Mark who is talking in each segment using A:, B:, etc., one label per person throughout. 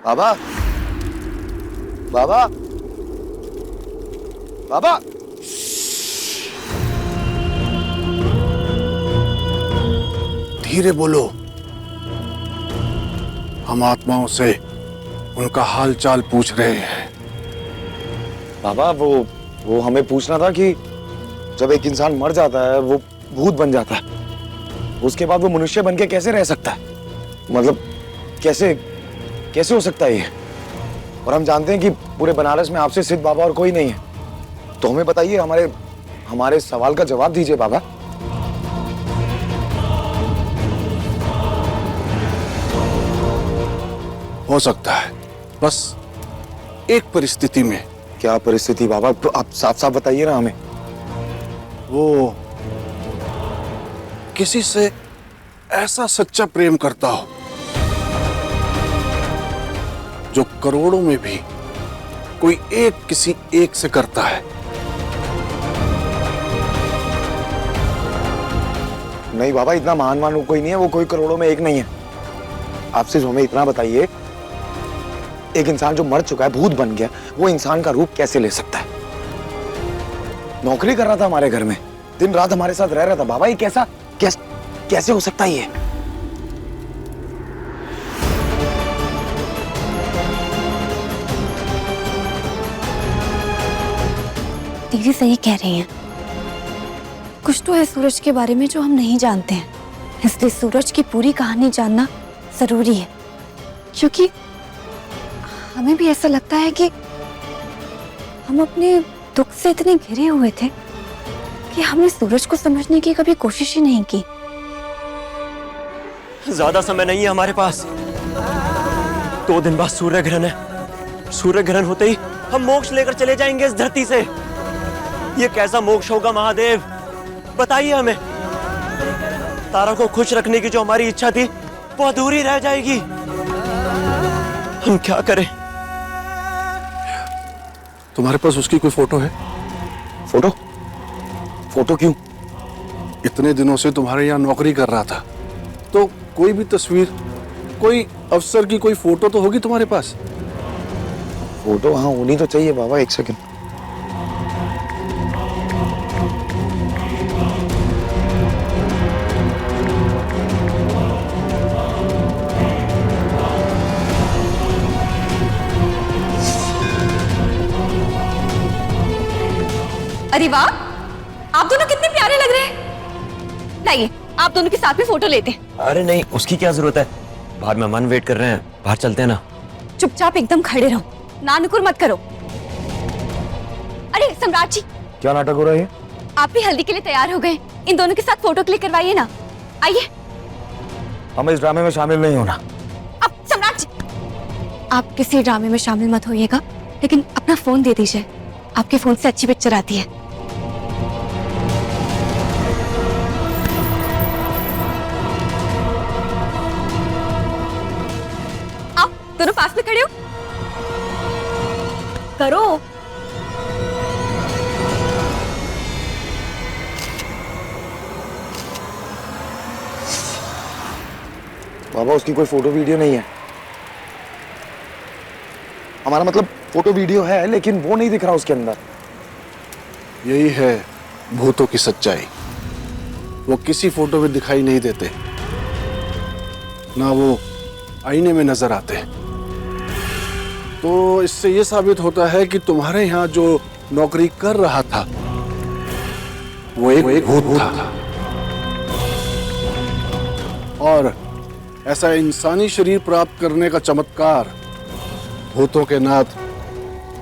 A: बाबा, बाबा, बाबा।
B: धीरे बोलो। हम आत्माओं से उनका हाल चाल पूछ रहे हैं।
A: बाबा वो हमें पूछना था कि जब एक इंसान मर जाता है वो भूत बन जाता है, उसके बाद वो मनुष्य बन के कैसे रह सकता है? मतलब कैसे कैसे हो सकता है ये? और हम जानते हैं कि पूरे बनारस में आपसे सिद्ध बाबा और कोई नहीं है, तो हमें बताइए, हमारे सवाल का जवाब दीजिए बाबा।
B: हो सकता है, बस एक परिस्थिति में।
A: क्या परिस्थिति बाबा? तो आप साफ साफ बताइए ना हमें।
B: वो किसी से ऐसा सच्चा प्रेम करता हो जो करोड़ों में भी कोई एक किसी एक से करता है।
A: नहीं बाबा, इतना महान कोई नहीं है, वो कोई करोड़ों में एक नहीं है। आप सिर्फ हमें इतना बताइए, एक इंसान जो मर चुका है, भूत बन गया, वो इंसान का रूप कैसे ले सकता है? नौकरी कर रहा था हमारे घर में, दिन रात हमारे साथ रह रहा था बाबा, ये कैसे हो सकता है ये?
C: दीदी सही कह रही हैं। कुछ तो है सूरज के बारे में जो हम नहीं जानते हैं, इसलिए सूरज की पूरी कहानी जानना जरूरी है। क्योंकि हमें भी ऐसा लगता है कि हम अपने दुख से इतने घिरे हुए थे कि हमने सूरज को समझने की कभी कोशिश ही नहीं की।
D: ज्यादा समय नहीं है हमारे पास। 2 दिन बाद सूर्य ग्रहण है। सूर्य ग्रहण होते ही हम मोक्ष लेकर चले जाएंगे इस धरती से। ये कैसा मोक्ष होगा महादेव, बताइए हमें। तारा को खुश रखने की जो हमारी इच्छा थी वो अधूरी रह जाएगी। हम क्या करें?
B: तुम्हारे पास उसकी कोई फोटो है?
A: फोटो? फोटो क्यों?
B: इतने दिनों से तुम्हारे यहाँ नौकरी कर रहा था, तो कोई भी तस्वीर, कोई अफसर की कोई फोटो तो होगी तुम्हारे पास।
A: फोटो हाँ होनी तो चाहिए बाबा। एक सेकंड।
C: अरे वाह, आप दोनों कितने प्यारे लग रहे हैं। लाइए आप दोनों के साथ में फोटो लेते हैं।
D: अरे नहीं, उसकी क्या जरूरत है, बाहर मेहमान वेट कर रहे हैं, बाहर चलते हैं ना।
C: चुपचाप एकदम खड़े रहो, नानुकुर मत करो। अरे सम्राट जी,
A: क्या नाटक हो रहा है?
C: आप भी हल्दी के लिए तैयार हो गए, इन दोनों के साथ फोटो क्लिक करवाइए ना। आइए।
A: हमें इस ड्रामे में शामिल नहीं होना।
C: अब सम्राट जी, आप किसी ड्रामे में शामिल मत होइएगा, लेकिन अपना फोन दे दीजिए, आपके फोन से अच्छी पिक्चर आती है। आप दोनों पास में खड़े हो, करो।
A: बाबा उसकी कोई फोटो वीडियो नहीं है। हमारा मतलब फोटो वीडियो है, लेकिन वो नहीं दिख रहा उसके अंदर।
B: यही है भूतों की सच्चाई। वो किसी फोटो में दिखाई नहीं देते, ना वो आईने में नजर आते। तो इससे ये साबित होता है कि तुम्हारे यहाँ जो नौकरी कर रहा था वो एक भूत था। और ऐसा इंसानी शरीर प्राप्त करने का चमत्कार भूतों के नाथ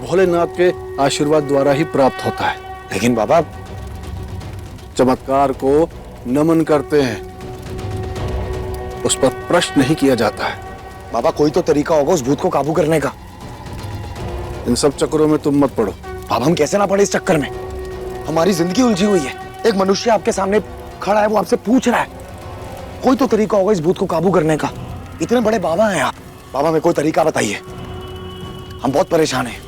B: भोलेनाथ के आशीर्वाद द्वारा ही प्राप्त होता है।
A: लेकिन बाबा,
B: चमत्कार को नमन करते हैं, उस पर प्रश्न नहीं किया जाता है।
A: बाबा कोई तो तरीका होगा उस भूत को काबू करने का।
B: इन सब चक्करों में तुम मत पड़ो।
A: बाबा हम कैसे ना पड़े इस चक्कर में? हमारी जिंदगी उलझी हुई है। एक मनुष्य आपके सामने खड़ा है, वो आपसे पूछ रहा है। कोई तो तरीका होगा इस भूत को काबू करने का। इतने बड़े बाबा हैं आप, बाबा हमें कोई तरीका बताइए, हम बहुत परेशान हैं।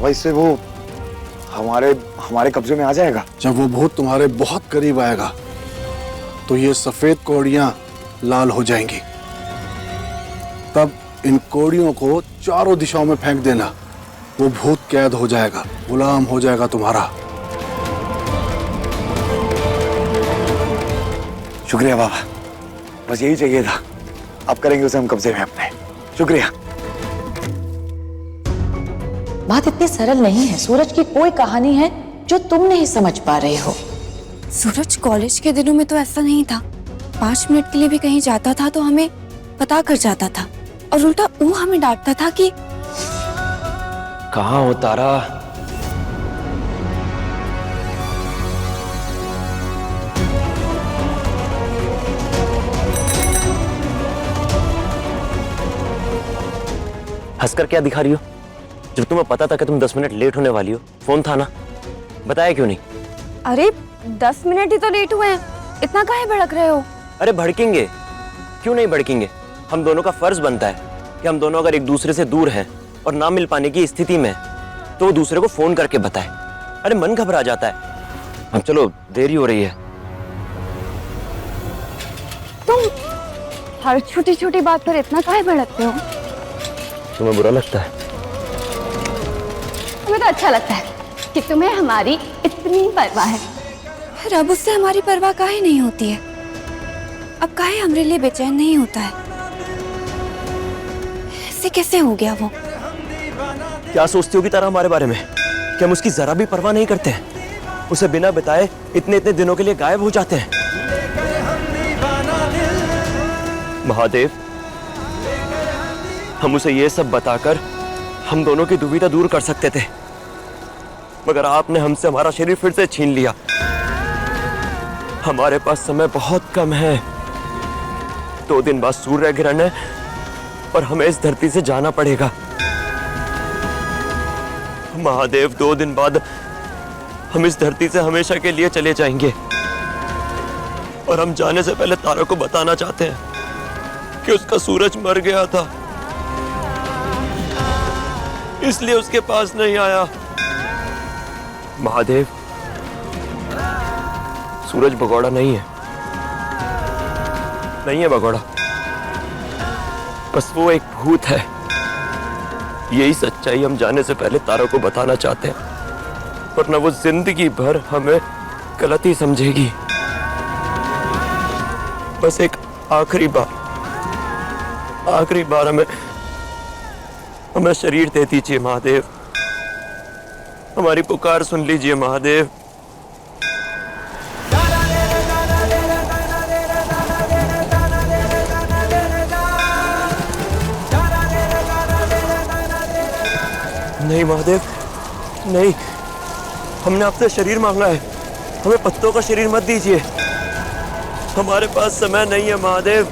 A: बाबा इससे वो हमारे हमारे कब्जे में आ जाएगा।
B: जब वो भूत तुम्हारे बहुत करीब आएगा तो ये सफेद कौड़ियां लाल हो जाएंगी। तब इन कौड़ियों को चारों दिशाओं में फेंक देना। वो भूत कैद हो जाएगा, गुलाम हो जाएगा तुम्हारा।
A: शुक्रिया बाबा, बस यही चाहिए था। अब करेंगे उसे हम कब्जे में अपने। शुक्रिया।
E: बात इतनी सरल नहीं है। सूरज की कोई कहानी है जो तुम नहीं समझ पा रहे हो।
C: सूरज कॉलेज के दिनों में तो ऐसा नहीं था। 5 मिनट के लिए भी कहीं जाता था तो हमें पता कर जाता था, और उल्टा वो हमें डांटता था कि
D: कहाँ हो तारा? हंसकर क्या दिखा रही हो? जब तुम्हें पता था कि तुम 10 मिनट लेट होने वाली हो, फोन था ना, बताया क्यों नहीं?
C: अरे 10 मिनट ही तो लेट हुए हैं, इतना काहे भड़क रहे हो?
D: अरे भड़केंगे, क्यों नहीं भड़केंगे? हम दोनों का फर्ज बनता है कि हम दोनों अगर एक दूसरे से दूर हैं और ना मिल पाने की स्थिति में तो वो दूसरे को फोन करके बताए। अरे मन घबरा जाता है। अब चलो, देरी हो रही है।
C: तुम हर छोटी छोटी बात पर इतना काहे भड़कते हो?
D: तुम्हें बुरा लगता है?
C: हमें तो अच्छा लगता है कि तुम्हें हमारी इतनी परवाह है। फिर अब उससे हमारी परवाह काहे नहीं होती है? अब काहे हमारे लिए बेचैन नहीं होता है? ऐसे कैसे हो गया वो?
D: क्या सोचती होगी तारा हमारे बारे में कि हम उसकी जरा भी परवाह नहीं करते हैं? उसे बिना बताए इतने इतने दिनों के लिए गायब हो जाते हैं। महादेव, हम उसे ये सब बताकर हम दोनों की दुविधा दूर कर सकते थे, मगर आपने हमसे हमारा शरीर फिर से छीन लिया। हमारे पास समय बहुत कम है। 2 दिन बाद सूर्य ग्रहण है और हमें इस धरती से जाना पड़ेगा। महादेव, 2 दिन बाद हम इस धरती से हमेशा के लिए चले जाएंगे, और हम जाने से पहले तारा को बताना चाहते हैं कि उसका सूरज मर गया था, इसलिए उसके पास नहीं आया। महादेव, सूरज भगोड़ा नहीं है, नहीं है भगोड़ा, बस वो एक भूत है। यही सच्चाई हम जाने से पहले तारा को बताना चाहते हैं, वरना वो जिंदगी भर हमें गलत ही समझेगी। बस एक आखिरी बार हमें शरीर दे दीजिए महादेव। हमारी पुकार सुन लीजिए महादेव। नहीं महादेव, नहीं, हमने आपसे शरीर मांगा है, हमें पत्तों का शरीर मत दीजिए। हमारे पास समय नहीं है महादेव,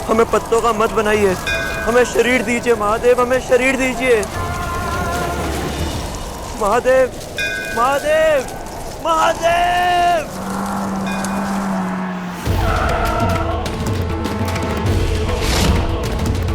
D: हमें पत्तों का मत बनाइए। हमें शरीर दीजिए महादेव, हमें शरीर दीजिए महादेव, महादेव, महादेव।